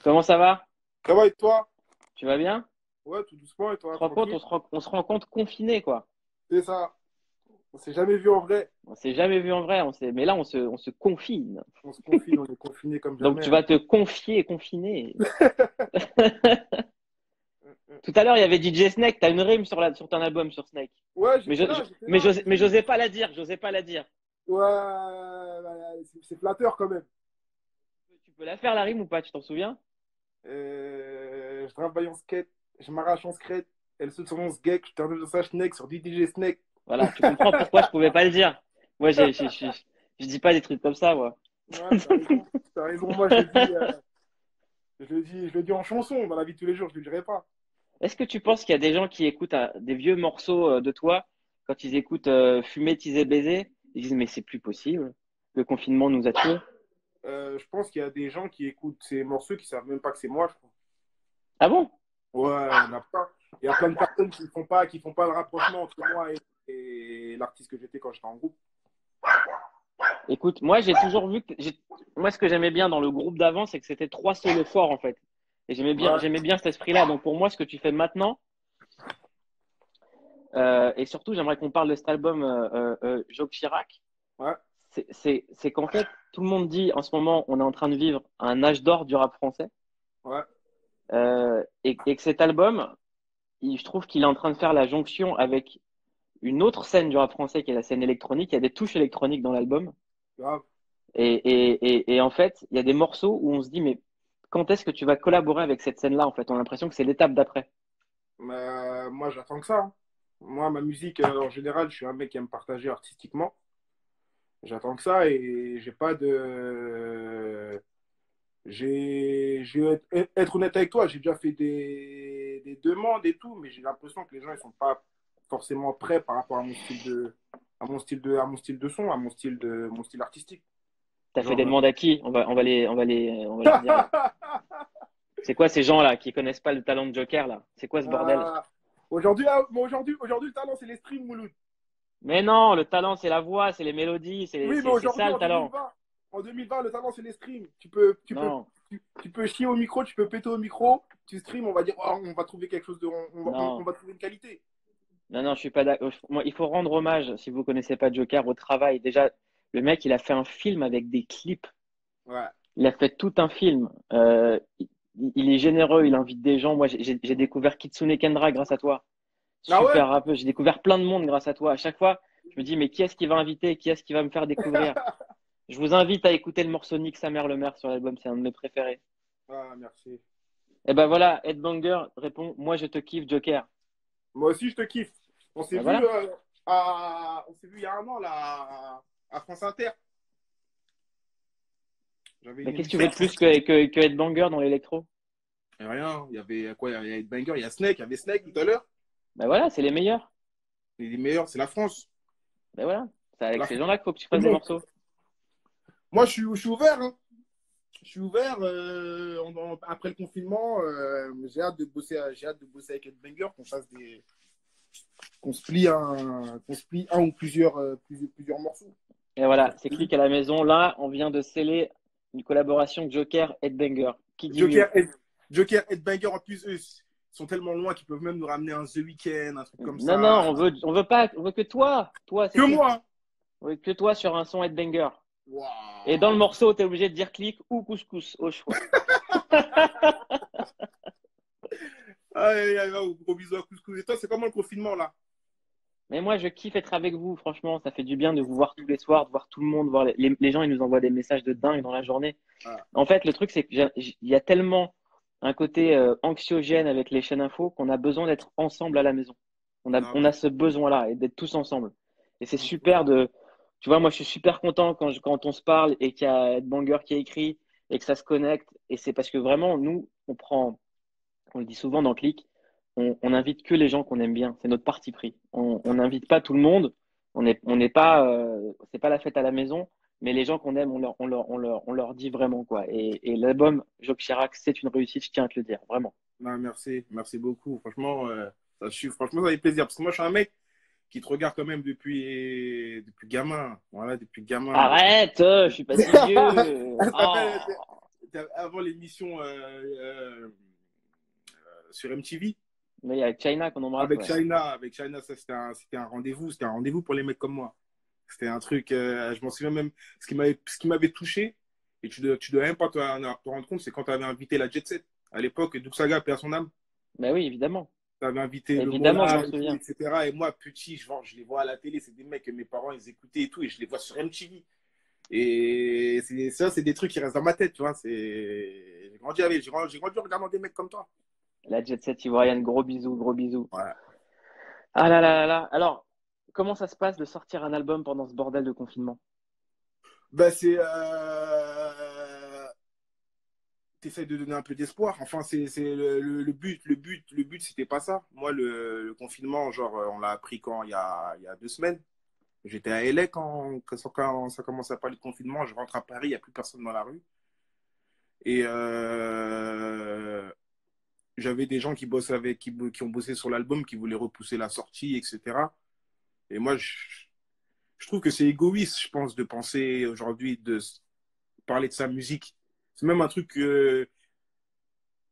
Comment ça va? Ça va et toi? Tu vas bien? Ouais, tout doucement et Tu toi, te rends compte, tranquille? on se rend compte confiné, quoi. C'est ça. On s'est jamais vu en vrai. On s'est jamais vu en vrai, mais là, on se confine. On se confine, on est confiné comme Donc, jamais, tu hein. vas te confier confiné. Tout à l'heure, il y avait DJ Snake. T'as une rime sur ton album sur Snake. Ouais, Mais j'étais là, j'ai mais vu. j'osais pas la dire. J'osais pas la dire. Ouais, bah, c'est flatteur quand même. Tu peux la faire, la rime, ou pas? Tu t'en souviens? Je travaille en skate, je m'arrache en skate, elle saute sur mon skate, je termine de sa snake sur DJ Snake. Voilà, tu comprends pourquoi je pouvais pas le dire. Moi, je dis pas des trucs comme ça, moi. Ouais, t'as raison. T'as raison, moi je le dis en chanson, dans la vie de tous les jours, je le dirai pas. Est-ce que tu penses qu'il y a des gens qui écoutent des vieux morceaux de toi, quand ils écoutent Fumer, Teaser, Baiser, ils disent mais c'est plus possible, le confinement nous a tués. Je pense qu'il y a des gens qui écoutent ces morceaux qui savent même pas que c'est moi, je crois. Ah bon? Ouais, il y en a plein. Il y a plein de personnes qui font pas le rapprochement entre moi et l'artiste que j'étais quand j'étais en groupe. Écoute, moi j'ai toujours vu moi ce que j'aimais bien dans le groupe d'avant, c'est que c'était trois solos forts en fait. Et Ouais, j'aimais bien cet esprit-là. Donc pour moi, ce que tu fais maintenant, et surtout j'aimerais qu'on parle de cet album Joe Chirac, ouais, c'est qu'en fait tout le monde dit en ce moment on est en train de vivre un âge d'or du rap français. ouais, Et que cet album, je trouve qu'il est en train de faire la jonction avec une autre scène du rap français qui est la scène électronique. Il y a des touches électroniques dans l'album. grave. Et en fait, il y a des morceaux où on se dit, mais quand est-ce que tu vas collaborer avec cette scène-là? En fait, on a l'impression que c'est l'étape d'après. Mais moi, j'attends que ça, hein. Moi, ma musique, en général, je suis un mec qui aime partager artistiquement. J'attends que ça et j'ai pas de. Je vais être honnête avec toi, j'ai déjà fait des demandes et tout, mais j'ai l'impression que les gens ils sont pas forcément prêts par rapport à mon style de son, mon style artistique. T'as fait des Genre, demandes à qui? On va leur dire là. C'est quoi ces gens-là qui connaissent pas le talent de Joker là? C'est quoi ce bordel? euh, aujourd'hui, le talent, c'est les streams, Mouloud. Mais non, le talent, c'est la voix, c'est les mélodies, Oui, mais c'est ça aujourd'hui, le talent. en 2020, le talent, c'est les streams. Non, Tu peux chier au micro, tu peux péter au micro, tu streams, on va dire, oh, on va trouver quelque chose on non. va trouver une qualité. Non, je suis pas d'accord. Moi, il faut rendre hommage, si vous connaissez pas Joker, au travail. Déjà, le mec, il a fait un film avec des clips. Ouais. Il a fait tout un film. Il est généreux, il invite des gens. Moi, j'ai découvert Kitsune Kendra grâce à toi. Ah ouais? Super rappeur. J'ai découvert plein de monde grâce à toi. À chaque fois, je me dis, mais qui est-ce qui va inviter? Qui est-ce qui va me faire découvrir? Je vous invite à écouter le morceau Nick sa mère le maire sur l'album. C'est un de mes préférés. Ah, merci. Et ben voilà, Ed Banger répond, moi je te kiffe, Joker. Moi aussi, je te kiffe. Ben voilà. On s'est vu il y a un an, là, à France Inter. J'avais une Mais qu'est-ce que tu veux émission. de plus que Ed Banger dans l'électro? Et rien, il y avait quoi? Il y avait Banger, il y a Snake, il y avait Snake tout à l'heure. Ben voilà, c'est les meilleurs. Les meilleurs, c'est la France. Ben voilà, c'est avec La ces France, gens-là qu'il faut que tu tout fasses le des monde. morceaux. Moi, je suis ouvert, hein. Je suis ouvert après le confinement. J'ai hâte de bosser avec Ed Banger, qu'on se plie un ou plusieurs morceaux. Et Ça voilà, fait c'est plaisir. clic à la maison. Là, on vient de sceller une collaboration Joker-Ed Banger. Qui dit Joker, mieux? Ed, Joker, Ed Banger, en plus, eux, ils sont tellement loin qu'ils peuvent même nous ramener un The Weeknd, un truc comme Non, non, ça. on veut pas, on veut que toi. Toi, c'est Que tout. moi, hein. On veut que toi sur un son Ed Banger. Et dans le Waouh. morceau, t'es obligé de dire clic ou couscous au choix. Aïe, aïe, aïe, gros bisous à Couscous. Et toi, c'est comment le confinement, là? Mais moi, je kiffe être avec vous, franchement. Ça fait du bien de vous voir tous les soirs, de voir tout le monde, voir les gens, ils nous envoient des messages de dingue dans la journée. Ah, En fait, le truc, c'est qu'il y a tellement un côté anxiogène avec les chaînes info qu'on a besoin d'être ensemble à la maison. grave. On a ce besoin-là et d'être tous ensemble. Et c'est super de. Tu vois, moi, je suis super content quand on se parle et qu'il y a Ed Banger qui a écrit et que ça se connecte. Et c'est parce que vraiment, nous, on le dit souvent dans Click, on invite que les gens qu'on aime bien. C'est notre parti pris. On n'invite pas tout le monde. On n'est pas, c'est pas la fête à la maison, mais les gens qu'on aime, on leur dit vraiment quoi. Et l'album Job Chirac, c'est une réussite, je tiens à te le dire, vraiment. Non, merci, merci beaucoup. Franchement, franchement, ça fait plaisir. Parce que moi, je suis un mec qui te regarde quand même depuis gamin. Voilà, depuis gamin. Arrête, je suis pas si vieux. Ça s'appelle- Oh. avant l'émission sur MTV. Mais avec China qu'on embrasse, ouais. Avec China, ça c'était un rendez-vous. C'était un rendez-vous pour les mecs comme moi. C'était un truc, je m'en souviens même, ce qui m'avait touché, et tu dois même pas te rendre compte, c'est quand tu avais invité la Jet Set. À l'époque, Doug Saga, paix à son âme. Bah oui, évidemment. Tu avais invité le Évidemment, je Mola, m'en et tout, souviens. etc. Et moi, petit, je les vois à la télé, c'est des mecs que mes parents, ils écoutaient et tout, et je les vois sur MTV. Et ça, c'est des trucs qui restent dans ma tête, tu vois. J'ai grandi avec, j'ai grandi en regardant des mecs comme toi. La Jet Set ivoirienne, gros bisous, gros bisous. Ouais. Ah là là là là. Alors, comment ça se passe de sortir un album pendant ce bordel de confinement? Bah, c'est. T'essayes de donner un peu d'espoir. Enfin, c'est le but. Le but, c'était pas ça. Moi, le confinement, genre, on l'a appris quand il y a 2 semaines. J'étais à LA quand ça commence à parler de confinement. Je rentre à Paris, il n'y a plus personne dans la rue. Et j'avais des gens qui bossent qui ont bossé sur l'album, qui voulaient repousser la sortie, etc. Et moi, je trouve que c'est égoïste, je pense, de penser aujourd'hui parler de sa musique. C'est même un truc que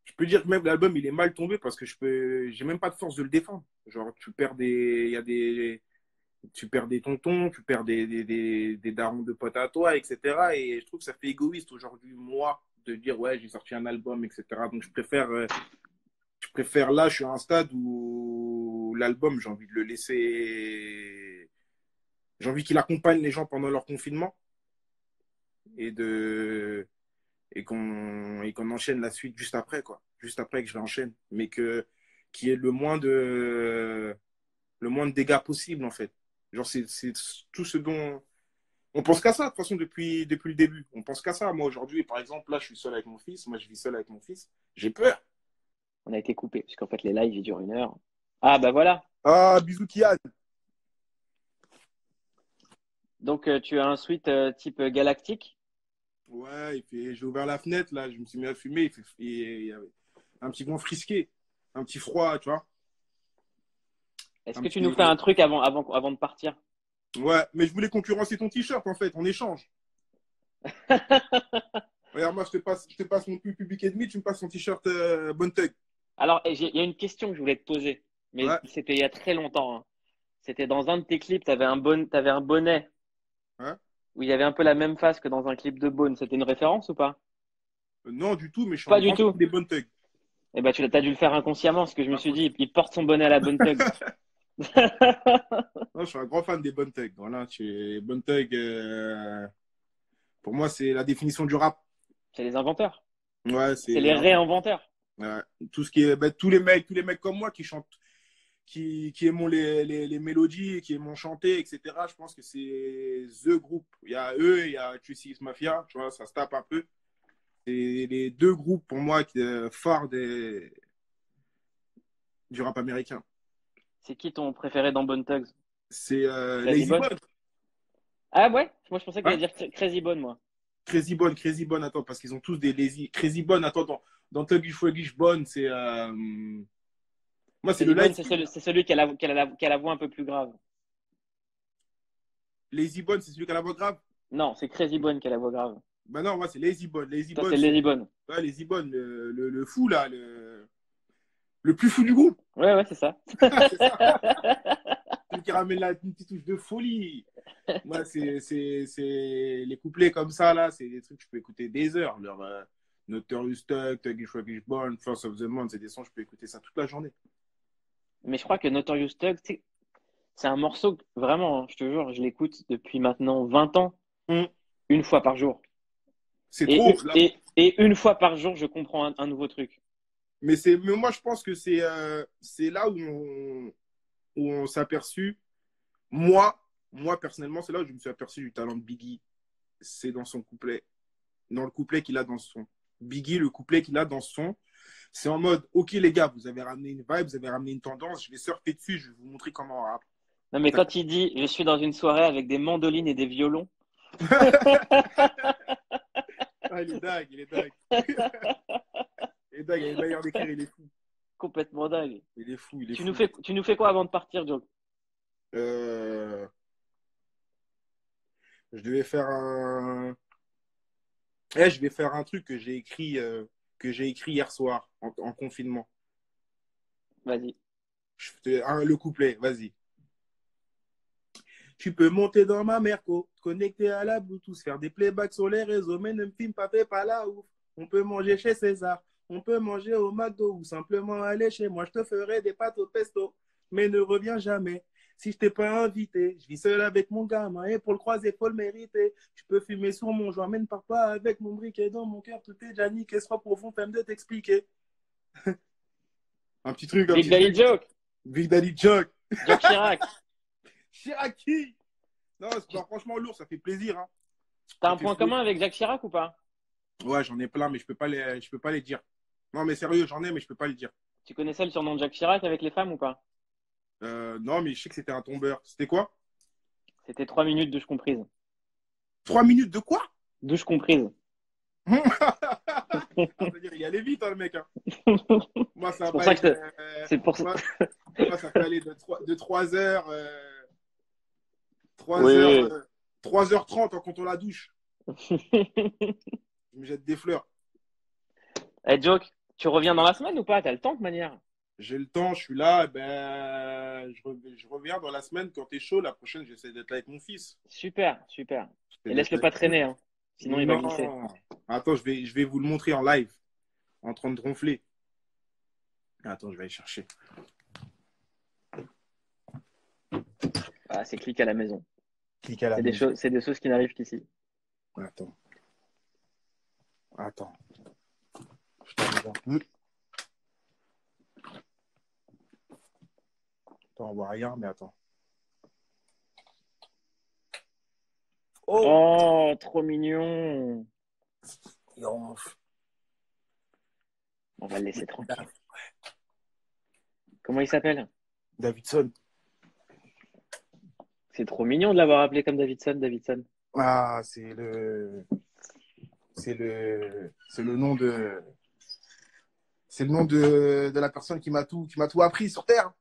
je peux dire que même l'album, il est mal tombé parce que j'ai même pas de force de le défendre. Genre, il y a tu perds des tontons, tu perds des darons de potes à toi, etc. Et je trouve que ça fait égoïste aujourd'hui, moi, de dire, ouais, j'ai sorti un album, etc. Donc, je préfère là, je suis à un stade où l'album, j'ai envie de le laisser, j'ai envie qu'il accompagne les gens pendant leur confinement et de, et qu'on enchaîne la suite juste après, quoi. Juste après que je l'enchaîne. Mais qu'il y ait le moins de dégâts possible, en fait. Genre, c'est tout ce dont. On pense qu'à ça, de toute façon, depuis le début. On pense qu'à ça. Moi, aujourd'hui, par exemple, là, je suis seul avec mon fils. Moi, je vis seul avec mon fils. J'ai peur. On a été coupé, parce qu'en fait, les lives, ils durent 1 heure. Ah bah voilà. Ah, bisous, Kian. Donc, tu as un suite type galactique. Ouais, j'ai ouvert la fenêtre, là, je me suis mis à fumer. Il y avait un petit vent frisqué, un petit froid, tu vois. Est-ce Un que tu nous petit... fais un truc avant de partir? Ouais, mais je voulais concurrencer ton t-shirt, en fait, en échange. Regarde, moi, je te passe mon Public Enemy, tu me passes ton t-shirt Bonne Thug. Alors, il y a une question que je voulais te poser, mais Ouais, c'était il y a très longtemps, hein. C'était dans un de tes clips, t'avais un bonnet ouais. où il y avait un peu la même face que dans un clip de Bone. C'était une référence ou pas? Non, du tout, mais je suis un Pas du grand fan tout. des Bonne Thug. Eh ben, t'as dû le faire inconsciemment, parce que je me Ah, suis dit, il porte son bonnet à la Bonne Thug. non, je suis un grand fan des Bonne Thug. Voilà, Bonne Thug, pour moi, c'est la définition du rap. C'est les inventeurs. Ouais, C'est les réinventeurs. ouais, tout ce qui est, bah, tous les mecs comme moi qui chantent, qui aiment les mélodies, qui aiment chanter, etc. Je pense que c'est The Group. Il y a eux, il y a Tracy Mafia, tu vois, ça se tape un peu. C'est les deux groupes pour moi phares du rap américain. C'est qui ton préféré dans Bone Thugs? C'est Crazy Lazy Bone? Bone. Ah ouais? Moi, je pensais que Hein? t'allais dire Crazy Bone, moi. Crazy Bone, attends, parce qu'ils ont tous des lazy. Crazy Bone, attends, dans Thuggish Wuggish Bone, c'est. Moi, c'est le Crazy Bone, light skin. c'est celui qui a la voix un peu plus grave. Lazy Bone, c'est celui qui a la voix grave. Non, c'est Crazy Bone qui a la voix grave. Bah non, moi, c'est Lazy Bone. Lazy Toi, Bone, c'est c'est Lazy Bone. ouais, Lazy Bone, le fou, là, le plus fou du groupe. Ouais, ouais, c'est ça. C'est ça. Celui qui ramène une petite touche de folie. Moi, les couplets comme ça, là, c'est des trucs que je peux écouter des heures. Leur Notorious Thug, Thuggish Ruggish Bone, First of the Month, c'est des sons, je peux écouter ça toute la journée. Mais je crois que Notorious Thug, c'est un morceau, vraiment, hein, je te jure, je l'écoute depuis maintenant 20 ans, Hum. une fois par jour. C'est trop. Là, Et une fois par jour, je comprends un nouveau truc. mais moi, je pense que c'est là où on s'est aperçu. Moi, moi, personnellement, c'est là où je me suis aperçu du talent de Biggie. C'est dans son couplet. Dans le couplet qu'il a dans ce son. Biggie, le couplet qu'il a dans ce son, c'est en mode, ok les gars, vous avez ramené une vibe, vous avez ramené une tendance, je vais surfer dessus, je vais vous montrer comment on rappe. Non, mais quand il dit, je suis dans une soirée avec des mandolines et des violons. Ah, il est dingue, il est dingue. Il est dingue, il a une manière d'écrire, il est fou. Complètement dingue. Il est fou, il est Tu fou. nous fais quoi avant de partir, Joe? Euh, je devais faire Eh, je vais faire un truc que j'ai écrit hier soir en confinement. Vas-y. Le couplet, vas-y. Tu peux monter dans ma Merco, te connecter à la Bluetooth, faire des playbacks sur les réseaux, mais ne me filme pas, fais pas la ouf. On peut manger chez César, on peut manger au McDo ou simplement aller chez moi. Je te ferai des pâtes au pesto, mais ne reviens jamais. Si je t'ai pas invité, je vis seul avec mon gamin et pour le croiser, faut le mériter. Tu peux fumer sur mon joint, mais ne pars pas avec mon briquet dans mon cœur. Tout est déjà niqué, sois profond, femme de t'expliquer. Un petit truc, un Big petit Daddy truc. Joke. Big Daddy Joke. Jacques Chirac. Chiraki. Non, c'est pas franchement lourd, ça fait plaisir. Hein. T'as Ça un fait point trop. commun avec Jacques Chirac ou pas? Ouais, j'en ai plein, mais je peux pas les dire. Non, mais sérieux, j'en ai, mais je peux pas les dire. Tu connaissais le surnom de Jacques Chirac avec les femmes ou pas? Non, mais je sais que c'était un tombeur. C'était quoi? C'était 3 minutes douche comprise. 3 minutes de quoi? Douche comprise. C'est-à-dire, il allait vite, hein, le mec. Hein. Moi, ça C'est pour va ça être. que c'est pour ça. Moi, ça peut aller de 3 heures. 3 heures. Oui. 3h30 en comptant la douche. Je me jette des fleurs. Eh, Joke, tu reviens dans la semaine ou pas? T'as le temps de manière. J'ai le temps, je suis là. Je reviens dans la semaine quand t'es chaud. La prochaine, j'essaie d'être là avec mon fils. Super, super. J'essaie Et d'être laisse-le là pas avec mon fils. traîner, hein. Sinon il va glisser. Non. Attends, je vais vous le montrer en live, en train de ronfler. Attends, je vais aller chercher. Ah, c'est clic à la maison. Clique à la C'est des maison. choses, c'est des choses qui n'arrivent qu'ici. Attends. Attends. Je t'arrive un peu. Attends, on voit rien, mais attends. Oh! Oh, trop mignon. Il ronfle. On va le laisser tranquille. Comment il s'appelle? Davidson. C'est trop mignon de l'avoir appelé comme Davidson, Davidson. Ah, c'est le nom de la personne qui m'a tout appris sur Terre.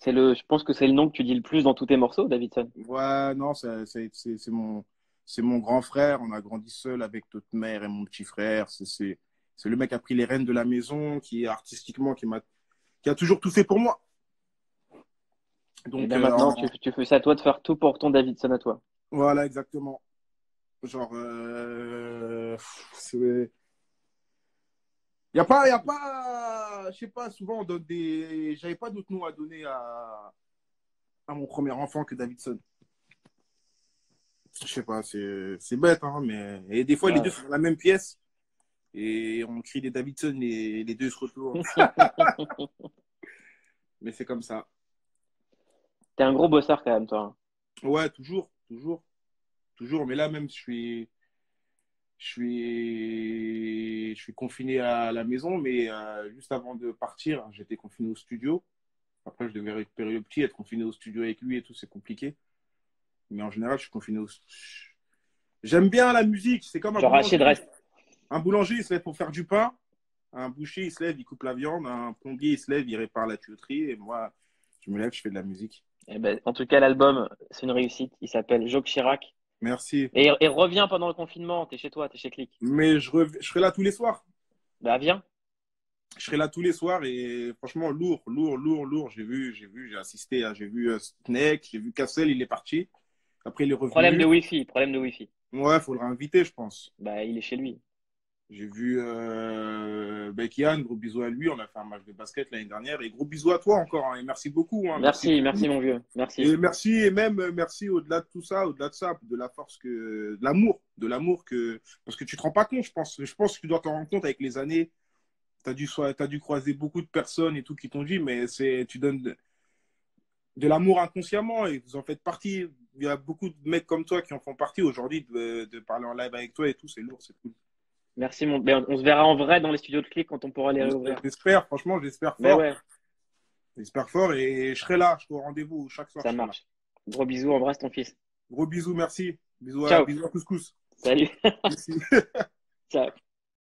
Je pense que c'est le nom que tu dis le plus dans tous tes morceaux, Davidson. Ouais, non, c'est mon grand frère. On a grandi seul avec notre mère et mon petit frère. C'est le mec qui a pris les rênes de la maison, qui artistiquement, qui a toujours tout fait pour moi. Et Donc, bien maintenant, tu fais ça à toi de faire tout pour ton Davidson à toi. voilà, exactement. Genre, y a pas, je sais pas, souvent on donne j'avais pas d'autres noms à donner à mon premier enfant que Davidson. Je sais pas, c'est bête, hein, mais, et des fois les deux Ouais. sont dans la même pièce et on crie des Davidson, les deux se retournent. Mais c'est comme ça. T'es un gros bosseur quand même, toi. Ouais, toujours, toujours, toujours. Mais là même, je suis confiné à la maison, mais juste avant de partir, j'étais confiné au studio. Après, je devais récupérer le petit, être confiné au studio avec lui et tout, c'est compliqué. Mais en général, je suis confiné au studio. J'aime bien la musique, c'est comme un Genre boulanger. Rachid reste. Un boulanger, il se lève pour faire du pain. Un boucher, il se lève, il coupe la viande. Un plombier, il se lève, il répare la tuyauterie. Et moi, je me lève, je fais de la musique. Eh ben, en tout cas, l'album, c'est une réussite. Il s'appelle Jacques Chirac. Merci. Et reviens pendant le confinement. T'es chez toi, t'es chez Click. Mais je serai là tous les soirs. Bah, viens. Je serai là tous les soirs et franchement, lourd, lourd, lourd, lourd. J'ai assisté, j'ai vu Snake, j'ai vu Cassel, il est parti. Après, il est Problème de revenu. Wi-Fi, problème de Wi-Fi. Ouais, faudra inviter, je pense. Bah, il est chez lui. J'ai vu Bekian, gros bisous à lui. On a fait un match de basket l'année dernière. Et gros bisous à toi encore. Hein, et merci beaucoup. Hein, merci Merci, pour merci tout. mon vieux. Merci. Et merci, et même merci au-delà de tout ça, au-delà de ça, de la force de l'amour que, parce que tu te rends pas compte, je pense que tu dois t'en rendre compte avec les années. T'as dû croiser beaucoup de personnes et tout qui t'ont dit, mais tu donnes de l'amour inconsciemment et vous en faites partie. Il y a beaucoup de mecs comme toi qui en font partie aujourd'hui de parler en live avec toi et tout, c'est lourd, c'est cool. Merci mon. Ben, on se verra en vrai dans les studios de Click quand on pourra les réouvrir. J'espère, franchement, j'espère Mais fort. ouais, J'espère fort et je serai là, je serai au rendez-vous chaque soir. ça Je serai là. marche. Gros bisous, embrasse ton fils. Gros bisous, merci. Ciao. Bisous à couscous. Salut. Merci. Ciao.